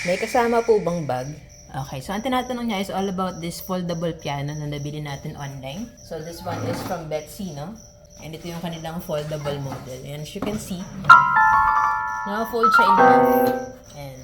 May kasama po bang bag? Okay, so ang tinatanong niya is all about this foldable piano na nabili natin online. So this one is from Betsy, no? And ito yung kanilang foldable model. And as you can see, naka-fold siya in half. And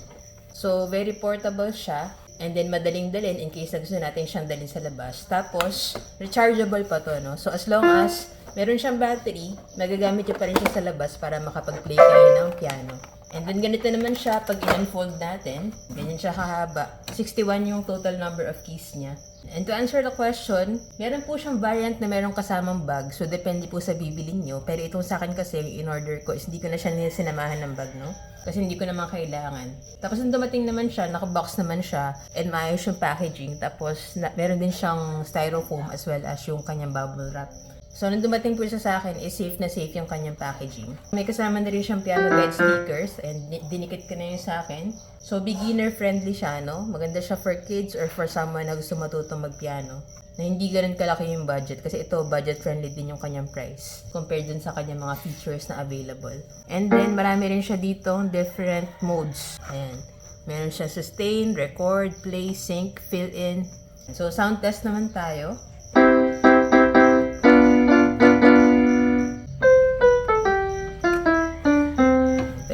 so very portable siya. And then madaling dalhin in case na gusto natin siyang dalhin sa labas. Tapos rechargeable pa to, no? So as long as meron siyang battery, magagamit niyo pa rin siya sa labas para makapag-play kayo ng piano. And then ganito naman siya pag in-unfold natin. Ganyan siya kahaba. 61 yung total number of keys niya. And to answer the question, meron po siyang variant na merong kasamang bag. So depende po sa bibilin nyo. Pero itong sa akin kasi, in order ko is hindi ko na siya sinamahan ng bag, no? Kasi hindi ko naman kailangan. Tapos nung dumating naman siya, naka-box naman siya. And maayos yung packaging. Tapos meron din siyang styrofoam as well as yung kanyang bubble wrap. So, nung dumating po siya sa akin, is safe na safe yung kanyang packaging. May kasama na rin siyang piano bed speakers and dinikit ko na yun sa akin. So, beginner-friendly siya, no? Maganda siya for kids or for someone na gusto matutong magpiano. Na hindi ganun kalaki yung budget kasi ito, budget-friendly din yung kanyang price compared dun sa kanyang mga features na available. And then, marami rin siya dito different modes. Ayan. Meron siya sustain, record, play, sync, fill-in. So, sound test naman tayo.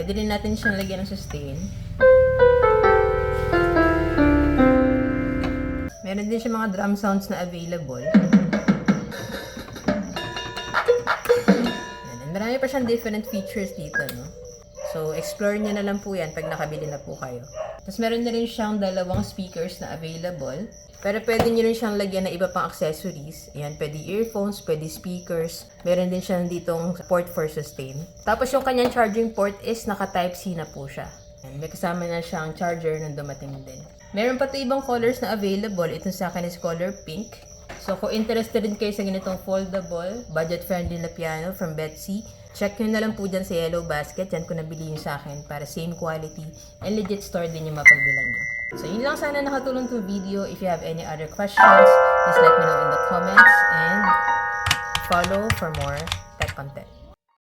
Pwede rin natin siyang lagyan ng sustain. Meron din siya mga drum sounds na available. And marami pa siyang different features dito, no? So, explore nyo na lang po yan pag nakabili na po kayo. Tapos meron na rin siyang dalawang speakers na available. Pero pwede nyo rin siyang lagyan ng iba pang accessories. Ayan, pwede earphones, pwede speakers. Meron din siyang ditong port for sustain. Tapos yung kanyang charging port is naka Type-C na po siya. Ayan, may kasama na siyang charger nung dumating din. Meron pa ito ibang colors na available. Ito sa akin is color pink. So kung interested din kayo sa ganitong foldable, budget-friendly na piano from Betsy, check nyo na lang po dyan sa Yellow Basket. Yan ko nabili yun sa akin para same quality and legit store din yung mapagbilan nyo. So yun lang, sana nakatulong itong video. If you have any other questions, just let me know in the comments and follow for more tech content.